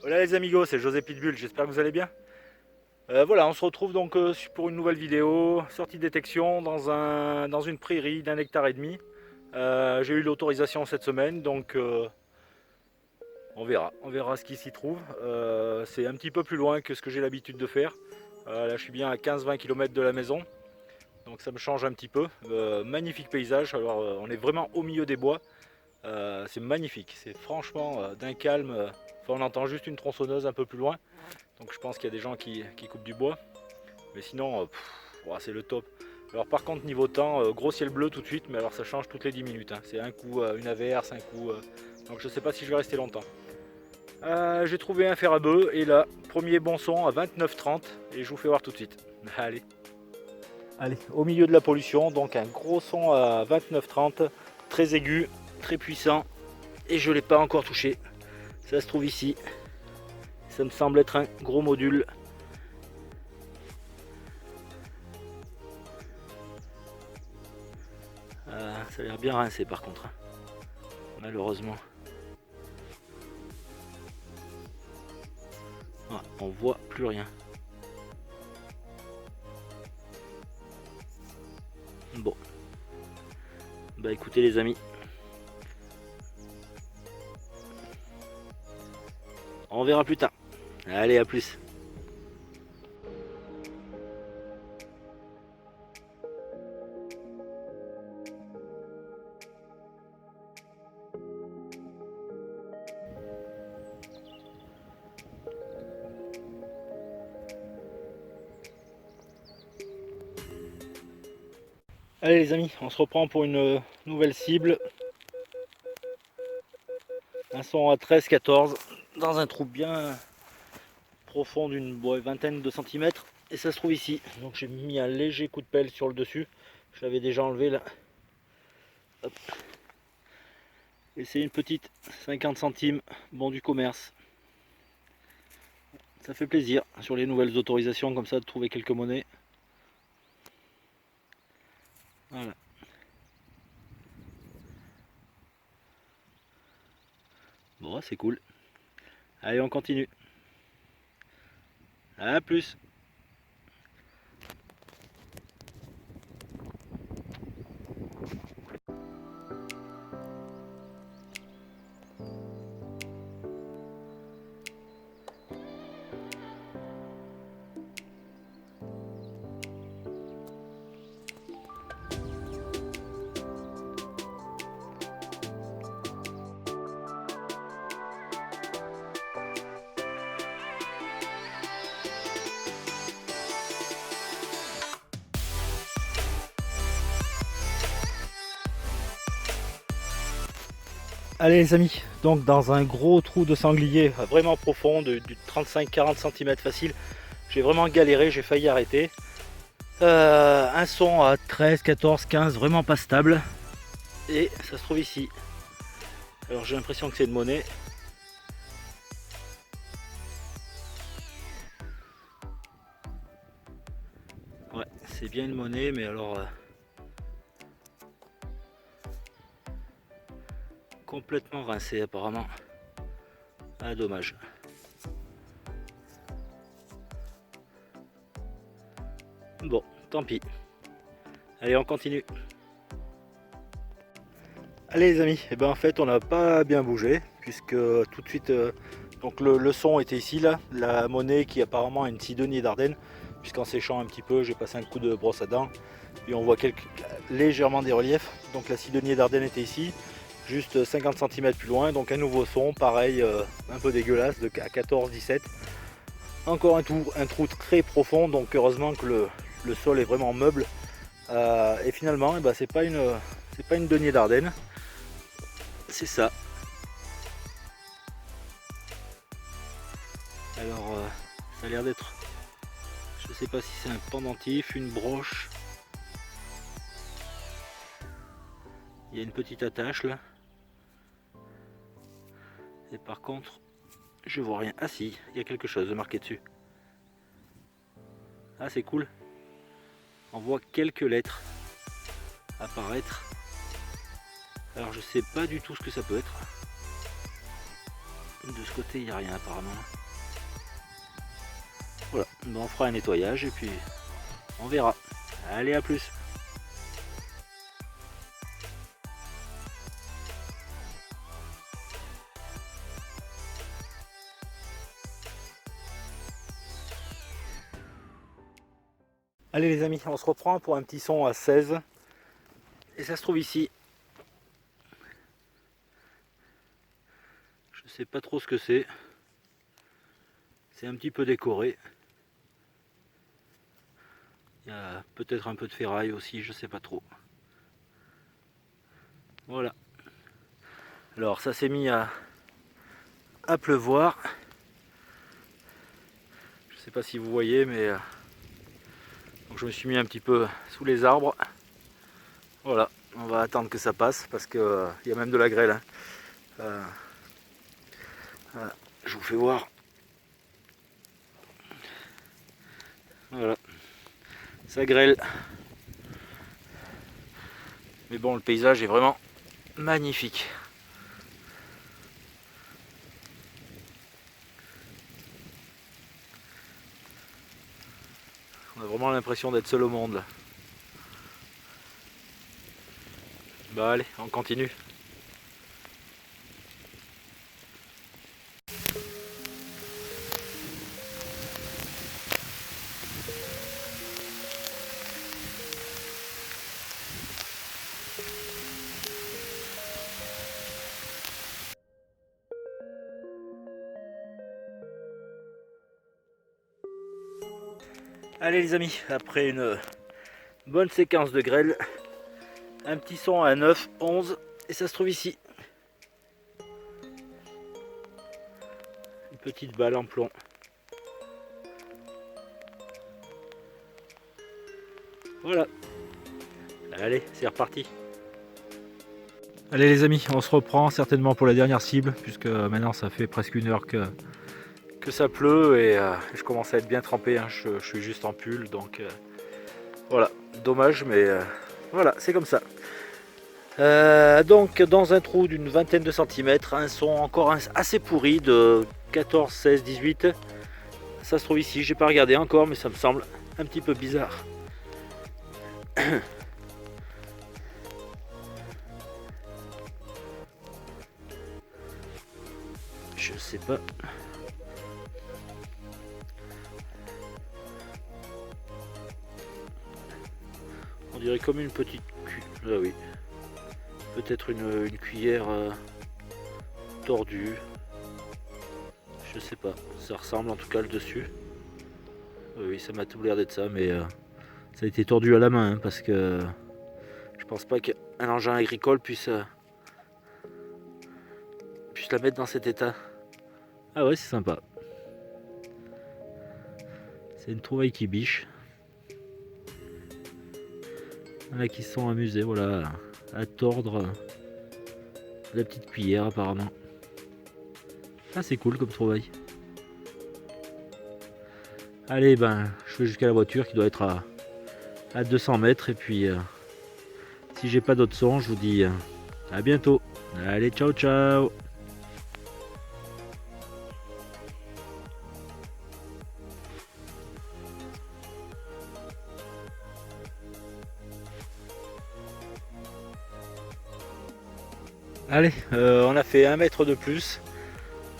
Voilà les amigos, c'est José Pitbull, j'espère que vous allez bien. Voilà, on se retrouve donc pour une nouvelle vidéo, sortie de détection dans une prairie d'1,5 hectare. J'ai eu l'autorisation cette semaine, donc on verra ce qui s'y trouve. C'est un petit peu plus loin que ce que j'ai l'habitude de faire. Là je suis bien à 15-20 km de la maison, donc ça me change un petit peu. Magnifique paysage, alors on est vraiment au milieu des bois. C'est magnifique, c'est franchement d'un calme. Enfin, on entend juste une tronçonneuse un peu plus loin. Donc je pense qu'il y a des gens qui coupent du bois. Mais sinon, c'est le top. Alors par contre, niveau temps, gros ciel bleu tout de suite, mais alors ça change toutes les 10 minutes. C'est un coup une averse, un coup... Donc je sais pas si je vais rester longtemps. J'ai trouvé un fer à bœuf, et là, premier bon son à 29,30, et je vous fais voir tout de suite. Allez. Allez, au milieu de la pollution, donc un gros son à 29,30, très aigu, très puissant, et je ne l'ai pas encore touché. Ça se trouve ici. Ça me semble être un gros module. Ça a l'air bien rincé par contre, malheureusement. On voit plus rien. Bon, bah écoutez les amis, on verra plus tard. Allez, à plus. Allez les amis, on se reprend pour une nouvelle cible. Un son à 13-14 dans un trou bien profond d'une vingtaine de centimètres. Et ça se trouve ici. Donc j'ai mis un léger coup de pelle sur le dessus. Je l'avais déjà enlevé là. Hop. Et c'est une petite 50 centimes, bon du commerce. Ça fait plaisir sur les nouvelles autorisations comme ça de trouver quelques monnaies. Voilà. Bon, c'est cool. Allez, on continue. A plus. Allez les amis, donc dans un gros trou de sanglier vraiment profond, du 35-40 cm facile, j'ai vraiment galéré, j'ai failli arrêter. Un son à 13, 14, 15, vraiment pas stable. Et ça se trouve ici. Alors j'ai l'impression que c'est une monnaie. Ouais, c'est bien une monnaie, mais alors... complètement rincé apparemment. Ah dommage. Bon, tant pis. Allez, on continue. Allez les amis, et ben en fait on n'a pas bien bougé, puisque tout de suite donc le son était ici là, la monnaie qui apparemment a une Sidonie d'Ardenne, puisqu'en séchant un petit peu j'ai passé un coup de brosse à dents et on voit légèrement des reliefs. Donc la Sidonie d'Ardenne était ici, juste 50 cm plus loin, donc un nouveau son, pareil, un peu dégueulasse, à 14-17. Encore un trou très profond, donc heureusement que le sol est vraiment meuble. Et finalement, eh ben, c'est pas une denier d'Ardenne, c'est ça. Alors, ça a l'air d'être, je sais pas si c'est un pendentif, une broche. Il y a une petite attache là. Et par contre, je vois rien. Ah si, il y a quelque chose de marqué dessus. Ah c'est cool. On voit quelques lettres apparaître. Alors je sais pas du tout ce que ça peut être. De ce côté, il n'y a rien apparemment. Voilà, bon, on fera un nettoyage et puis on verra. Allez, à plus. Allez les amis, on se reprend pour un petit son à 16. Et ça se trouve ici. Je sais pas trop ce que c'est. C'est un petit peu décoré. Il y a peut-être un peu de ferraille aussi, je sais pas trop. Voilà. Alors ça s'est mis à pleuvoir. Je sais pas si vous voyez, mais donc je me suis mis un petit peu sous les arbres. Voilà, on va attendre que ça passe parce que il y a même de la grêle. Hein. Voilà, je vous fais voir. Voilà, ça grêle. Mais bon, le paysage est vraiment magnifique. On a vraiment l'impression d'être seul au monde là. Bah allez, on continue. Allez les amis, après une bonne séquence de grêle, un petit son à 9, 11, et ça se trouve ici. Une petite balle en plomb. Voilà. Allez, c'est reparti. Allez les amis, on se reprend certainement pour la dernière cible, puisque maintenant ça fait presque une heure que ça pleut et je commence à être bien trempé, hein. Je suis juste en pull, donc voilà, dommage, mais voilà, c'est comme ça. Donc dans un trou d'une vingtaine de centimètres, un son encore assez pourri de 14, 16, 18. Ça se trouve ici, j'ai pas regardé encore, mais ça me semble un petit peu bizarre. Je sais pas. On dirait comme une petite ah oui. Peut-être une cuillère tordue. Je sais pas. Ça ressemble en tout cas le dessus. Oui, ça m'a tout l'air d'être ça, mais ça a été tordu à la main, hein, parce que je pense pas qu'un engin agricole puisse la mettre dans cet état. Ah ouais, c'est sympa. C'est une trouvaille qui biche. Il y en a qui se sont amusés, voilà, à tordre la petite cuillère apparemment. Ah, c'est cool comme trouvaille. Allez, ben, je vais jusqu'à la voiture qui doit être à 200 mètres. Et puis, si j'ai pas d'autres sons, je vous dis à bientôt. Allez, ciao, ciao. Allez, on a fait 1 mètre de plus.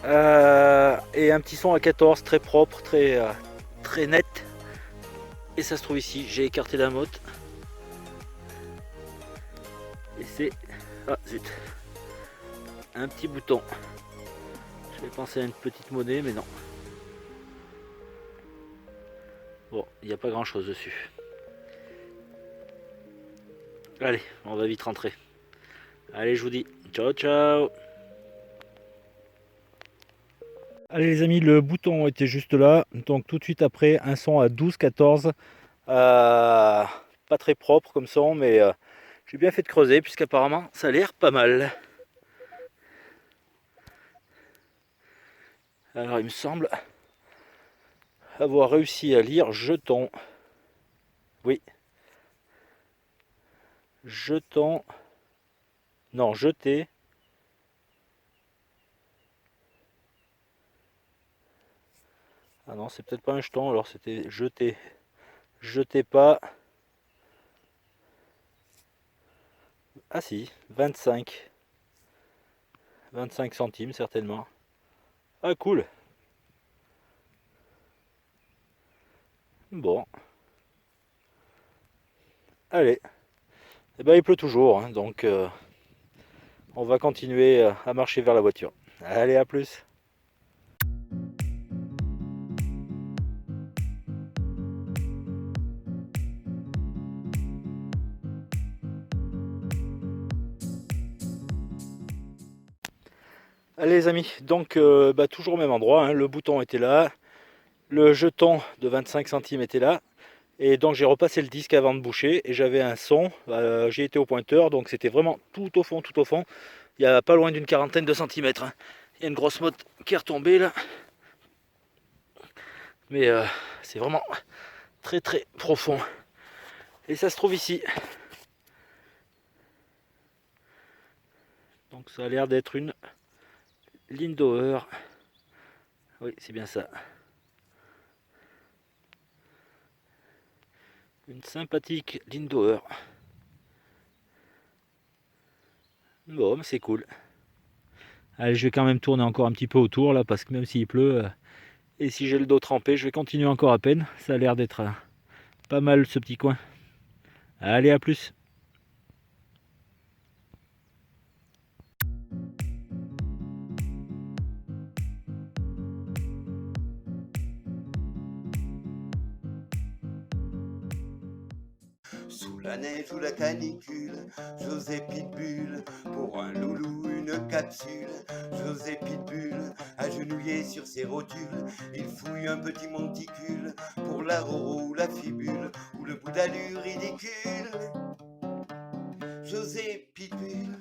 Et un petit son à 14, très propre, très net. Et ça se trouve ici, j'ai écarté la motte. Et c'est... Ah zut. Un petit bouton. Je vais penser à une petite monnaie, mais non. Bon, il n'y a pas grand chose dessus. Allez, on va vite rentrer. Allez, je vous dis ciao, ciao. Allez les amis, le bouton était juste là. Donc tout de suite après, un son à 12, 14. Pas très propre comme son, mais j'ai bien fait de creuser, puisqu'apparemment ça a l'air pas mal. Alors il me semble avoir réussi à lire jeton. Oui. Jeton. Non, jeté. Ah non, c'est peut-être pas un jeton, alors c'était jeté. Jetez pas. Ah si, 25. 25 centimes certainement. Ah cool. Bon, allez. Eh ben il pleut toujours, hein, donc on va continuer à marcher vers la voiture. Allez, à plus. Allez les amis, donc toujours au même endroit, hein, le bouton était là, le jeton de 25 centimes était là, et donc j'ai repassé le disque avant de boucher, et j'avais un son, j'ai été au pointeur, donc c'était vraiment tout au fond, il y a pas loin d'une quarantaine de centimètres, hein. Il y a une grosse motte qui est retombée là, mais c'est vraiment très très profond, et ça se trouve ici. Donc ça a l'air d'être une Lindauer, oui c'est bien ça. Une sympathique Lindauer. Bon, mais c'est cool. Allez, je vais quand même tourner encore un petit peu autour là, parce que même s'il pleut, et si j'ai le dos trempé, je vais continuer encore à peine. Ça a l'air d'être pas mal ce petit coin. Allez, à plus. Sous la neige ou la canicule, José Pitbull, pour un loulou une capsule. José Pitbull, agenouillé sur ses rotules, il fouille un petit monticule, pour la roro ou la fibule, ou le bout d'allure ridicule. José Pitbull.